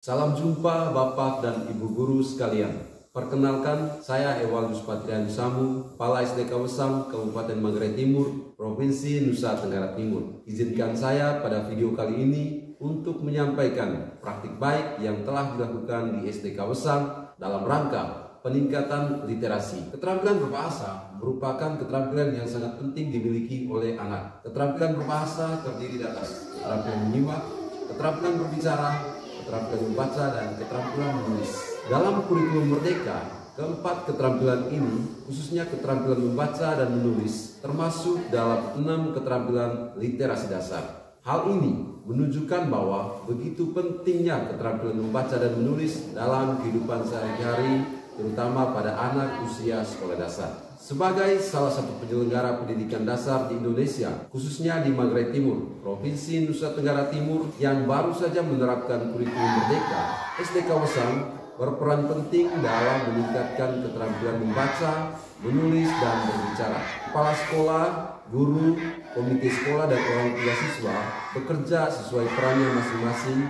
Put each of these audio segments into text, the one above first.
Salam jumpa Bapak dan Ibu Guru sekalian. Perkenalkan, saya Ewaldus Patrian Samu, Kepala SDK Wesam, Kabupaten Manggarai Timur, Provinsi Nusa Tenggara Timur. Izinkan saya pada video kali ini untuk menyampaikan praktik baik yang telah dilakukan di SDK Wesam dalam rangka peningkatan literasi. Keterampilan berbahasa merupakan keterampilan yang sangat penting dimiliki oleh anak. Keterampilan berbahasa terdiri atas keterampilan menyimak, keterampilan berbicara, keterampilan membaca, dan keterampilan menulis. Dalam kurikulum Merdeka, keempat keterampilan ini, khususnya keterampilan membaca dan menulis, termasuk dalam 6 keterampilan literasi dasar. Hal ini menunjukkan bahwa begitu pentingnya keterampilan membaca dan menulis dalam kehidupan sehari-hari, terutama pada anak usia sekolah dasar. Sebagai salah satu penyelenggara pendidikan dasar di Indonesia, khususnya di Manggarai Timur, Provinsi Nusa Tenggara Timur yang baru saja menerapkan kurikulum Merdeka, SDK Wesam berperan penting dalam meningkatkan keterampilan membaca, menulis, dan berbicara. Kepala sekolah, guru, komite sekolah, dan orang tua siswa bekerja sesuai perannya masing-masing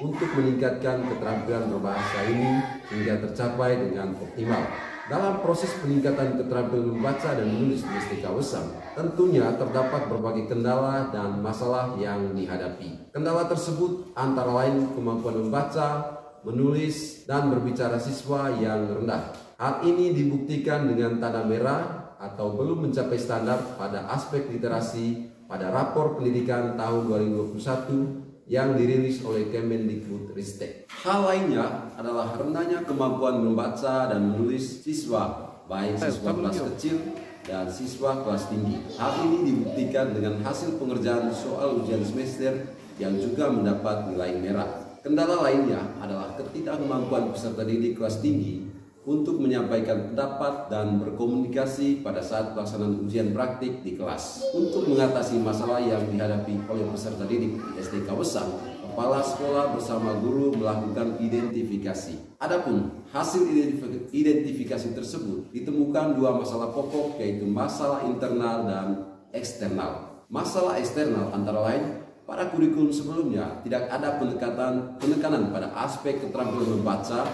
untuk meningkatkan keterampilan berbahasa ini hingga tercapai dengan optimal. Dalam proses peningkatan keterampilan membaca dan menulis di SDK Wesam, tentunya terdapat berbagai kendala dan masalah yang dihadapi. Kendala tersebut antara lain kemampuan membaca, menulis, dan berbicara siswa yang rendah. Hal ini dibuktikan dengan tanda merah atau belum mencapai standar pada aspek literasi pada rapor pendidikan tahun 2021 yang dirilis oleh Kemendikbudristek. Hal lainnya adalah rendahnya kemampuan membaca dan menulis siswa, baik siswa kelas kecil dan siswa kelas tinggi. Hal ini dibuktikan dengan hasil pengerjaan soal ujian semester yang juga mendapat nilai merah. Kendala lainnya adalah ketidakmampuan peserta didik kelas tinggi untuk menyampaikan pendapat dan berkomunikasi pada saat pelaksanaan ujian praktik di kelas. Untuk mengatasi masalah yang dihadapi oleh peserta didik di SDK Wesam, kepala sekolah bersama guru melakukan identifikasi. Adapun hasil identifikasi tersebut ditemukan 2 masalah pokok, yaitu masalah internal dan eksternal. Masalah eksternal antara lain, pada kurikulum sebelumnya tidak ada penekanan pada aspek keterampilan membaca,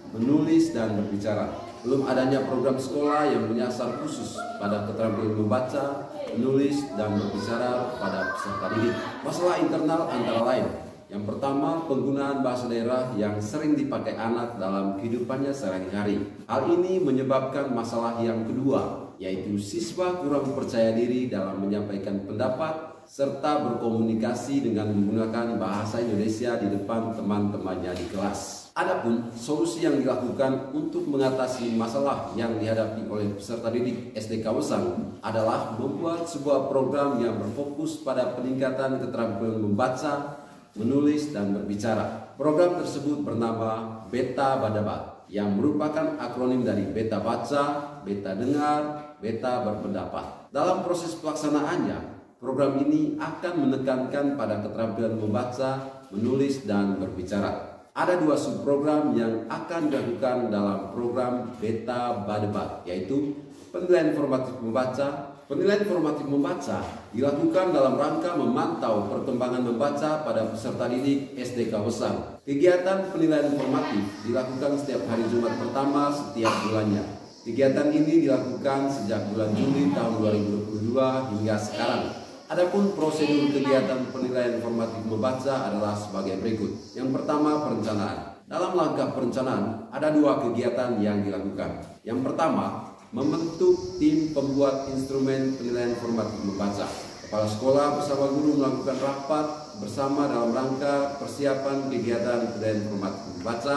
menulis, dan berbicara. Belum adanya program sekolah yang menyasar khusus pada keterampilan membaca, menulis, dan berbicara pada peserta didik. Masalah internal antara lain, yang pertama, penggunaan bahasa daerah yang sering dipakai anak dalam kehidupannya sehari-hari. Hal ini menyebabkan masalah yang kedua, yaitu siswa kurang percaya diri dalam menyampaikan pendapat serta berkomunikasi dengan menggunakan bahasa Indonesia di depan teman-temannya di kelas. Adapun solusi yang dilakukan untuk mengatasi masalah yang dihadapi oleh peserta didik SDK Wesam adalah membuat sebuah program yang berfokus pada peningkatan keterampilan membaca, menulis, dan berbicara. Program tersebut bernama Beta Badabat, yang merupakan akronim dari Beta Baca, Beta Dengar, Beta Berpendapat. Dalam proses pelaksanaannya, program ini akan menekankan pada keterampilan membaca, menulis, dan berbicara. Ada 2 subprogram yang akan dilakukan dalam program Beta Badabat, yaitu penilaian formatif membaca. Penilaian formatif membaca dilakukan dalam rangka memantau perkembangan membaca pada peserta didik SDK Wesam. Kegiatan penilaian formatif dilakukan setiap hari Jumat pertama setiap bulannya. Kegiatan ini dilakukan sejak bulan Juli tahun 2022 hingga sekarang. Adapun prosedur kegiatan penilaian formatif membaca adalah sebagai berikut. Yang pertama, perencanaan. Dalam langkah perencanaan, ada 2 kegiatan yang dilakukan. Yang pertama, membentuk tim pembuat instrumen penilaian formatif membaca. Kepala sekolah bersama guru melakukan rapat bersama dalam rangka persiapan kegiatan penilaian formatif membaca.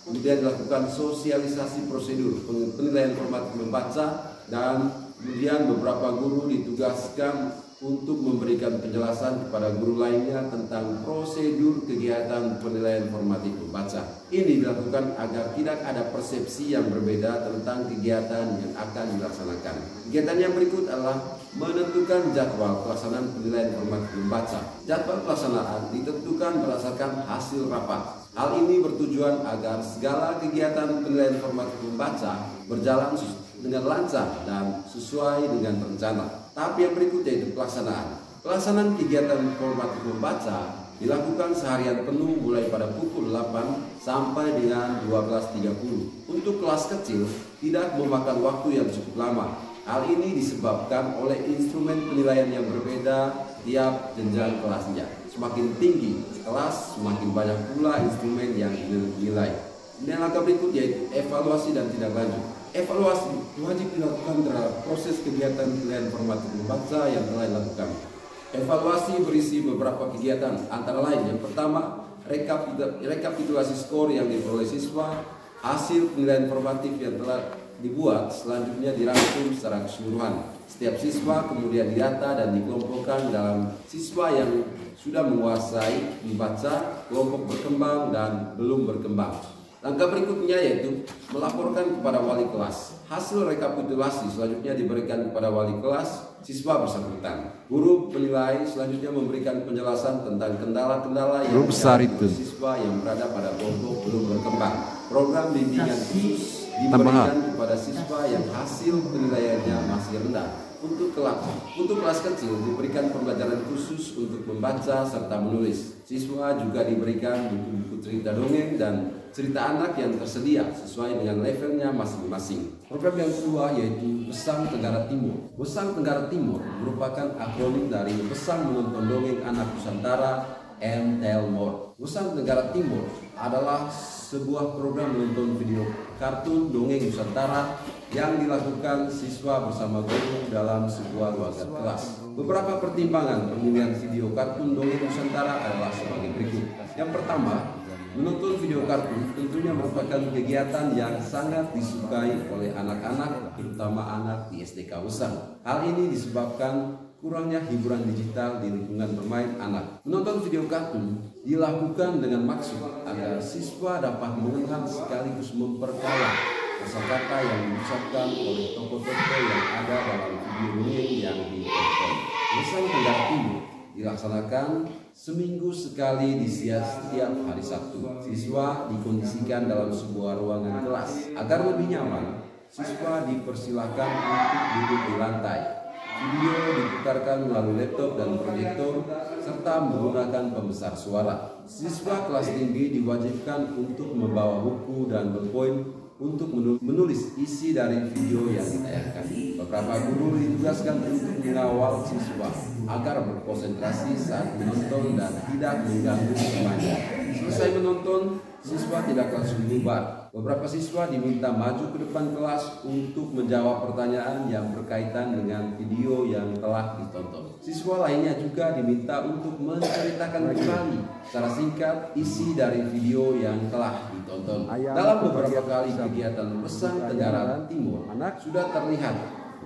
Kemudian dilakukan sosialisasi prosedur penilaian formatif membaca, dan kemudian beberapa guru ditugaskan untuk memberikan penjelasan kepada guru lainnya tentang prosedur kegiatan penilaian formatif membaca. Ini dilakukan agar tidak ada persepsi yang berbeda tentang kegiatan yang akan dilaksanakan. Kegiatan yang berikut adalah menentukan jadwal pelaksanaan penilaian formatif membaca. Jadwal pelaksanaan ditentukan berdasarkan hasil rapat. Hal ini bertujuan agar segala kegiatan penilaian formatif membaca berjalan dengan lancar dan sesuai dengan rencana. Tahap yang berikutnya yaitu pelaksanaan. Pelaksanaan kegiatan formatif membaca dilakukan seharian penuh mulai pada pukul 8 sampai dengan 12.30. Untuk kelas kecil tidak memakan waktu yang cukup lama. Hal ini disebabkan oleh instrumen penilaian yang berbeda tiap jenjang kelasnya. Semakin tinggi kelas, semakin banyak pula instrumen yang dinilai. Dan langkah berikut yaitu evaluasi dan tindak lanjut. Evaluasi wajib dilakukan terhadap proses kegiatan penilaian formatif membaca yang telah dilakukan. Evaluasi berisi beberapa kegiatan, antara lain yang pertama, rekapitulasi skor yang diperoleh siswa, hasil penilaian formatif yang telah dibuat, selanjutnya dirangkum secara keseluruhan. Setiap siswa kemudian didata dan dikelompokkan dalam siswa yang sudah menguasai membaca, kelompok berkembang, dan belum berkembang. Langkah berikutnya yaitu melaporkan kepada wali kelas. Hasil rekapitulasi selanjutnya diberikan kepada wali kelas siswa bersangkutan. Guru penilai selanjutnya memberikan penjelasan tentang kendala-kendala yang dihadapi siswa yang berada pada kelompok belum berkembang. Program bimbingan khusus diberikan kepada siswa yang hasil penilaiannya masih rendah. Untuk kelas kecil diberikan pembelajaran khusus untuk membaca serta menulis. Siswa juga diberikan buku-buku cerita dongeng dan cerita anak yang tersedia sesuai dengan levelnya masing-masing. Program yang kedua yaitu Besang Tenggara Timur. Besang Tenggara Timur merupakan akronim dari Besang Menonton Dongeng Anak Nusantara and Tell More. Besang Tenggara Timur adalah sebuah program menonton video kartun dongeng Nusantara yang dilakukan siswa bersama guru dalam sebuah ruangan kelas. Beberapa pertimbangan pemilihan video kartun dongeng Nusantara adalah sebagai berikut. Yang pertama, menonton video kartun tentunya merupakan kegiatan yang sangat disukai oleh anak-anak, terutama anak di SDK Wesang. Hal ini disebabkan kurangnya hiburan digital di lingkungan bermain anak. Menonton video kartun dilakukan dengan maksud agar siswa dapat mengenal sekaligus memperkaya kosakata yang diucapkan oleh tokoh-tokoh yang ada dalam video dongeng yang ditonton. Besang Tenggara Timur dilaksanakan seminggu sekali di setiap hari Sabtu. Siswa dikondisikan dalam sebuah ruangan kelas. Agar lebih nyaman, siswa dipersilahkan untuk duduk di lantai. Video diputarkan melalui laptop dan proyektor serta menggunakan pembesar suara. Siswa kelas tinggi diwajibkan untuk membawa buku dan bolpoin untuk menulis isi dari video yang ditayangkan. Beberapa guru ditugaskan untuk mengawal siswa agar berkonsentrasi saat menonton dan tidak mengganggu permainan. Selesai menonton, siswa tidak langsung bubar. Beberapa siswa diminta maju ke depan kelas untuk menjawab pertanyaan yang berkaitan dengan video yang telah ditonton. Siswa lainnya juga diminta untuk menceritakan kembali secara singkat isi dari video yang telah ditonton. Dalam beberapa kali kegiatan Besang Tenggara Timur, sudah terlihat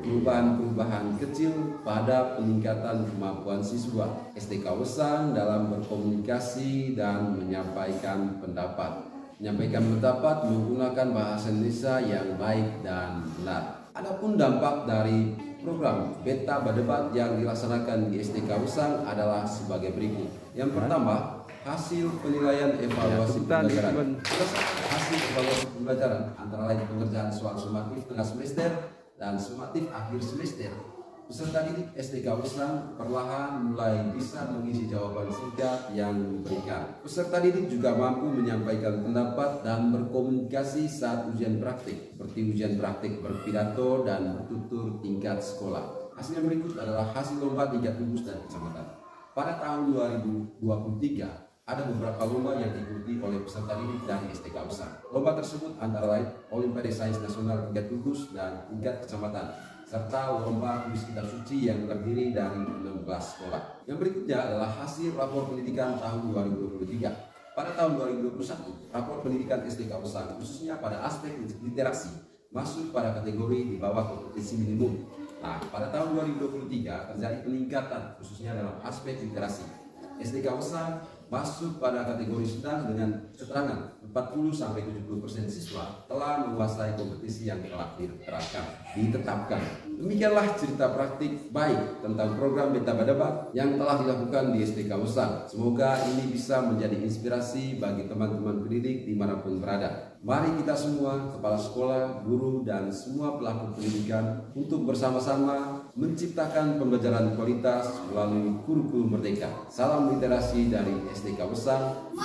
perubahan-perubahan kecil pada peningkatan kemampuan siswa SDK Wesang dalam berkomunikasi dan menyampaikan pendapat. Menggunakan bahasa Indonesia yang baik dan benar. Adapun dampak dari program Beta Badebat yang dilaksanakan di SDK Wesang adalah sebagai berikut. Yang pertama, hasil penilaian evaluasi pembelajaran. Hasil evaluasi pembelajaran antara lain pengerjaan soal sumatif tengah semester dan sumatif akhir semester. Peserta didik SDK Wesang perlahan mulai bisa mengisi jawaban singkat yang diberikan. Peserta didik juga mampu menyampaikan pendapat dan berkomunikasi saat ujian praktik, seperti ujian praktik berpidato dan bertutur tingkat sekolah. Hasil yang berikut adalah hasil lomba tingkat gugus dan kecamatan. Pada tahun 2023, ada beberapa lomba yang diikuti oleh peserta didik dari SDK Wesang. Lomba tersebut antara lain Olimpiade Sains Nasional tingkat gugus dan tingkat kecamatan, serta lomba kuis kitab suci yang terdiri dari 16 sekolah. Yang berikutnya adalah hasil rapor pendidikan tahun 2023. Pada tahun 2021, rapor pendidikan SDK Wesang khususnya pada aspek literasi masuk pada kategori di bawah kompetisi minimum. Nah, pada tahun 2023 terjadi peningkatan khususnya dalam aspek literasi. SDK Wesang masuk pada kategori sedang dengan keterangan 40-70% siswa telah menguasai kompetisi yang telah ditetapkan. Demikianlah cerita praktik baik tentang program Beta Badebat yang telah dilakukan di SDK Wesang. Semoga ini bisa menjadi inspirasi bagi teman-teman pendidik dimanapun berada. Mari kita semua, kepala sekolah, guru, dan semua pelaku pendidikan untuk bersama-sama menciptakan pembelajaran kualitas melalui kurikulum merdeka. Salam literasi dari SDK Wesang.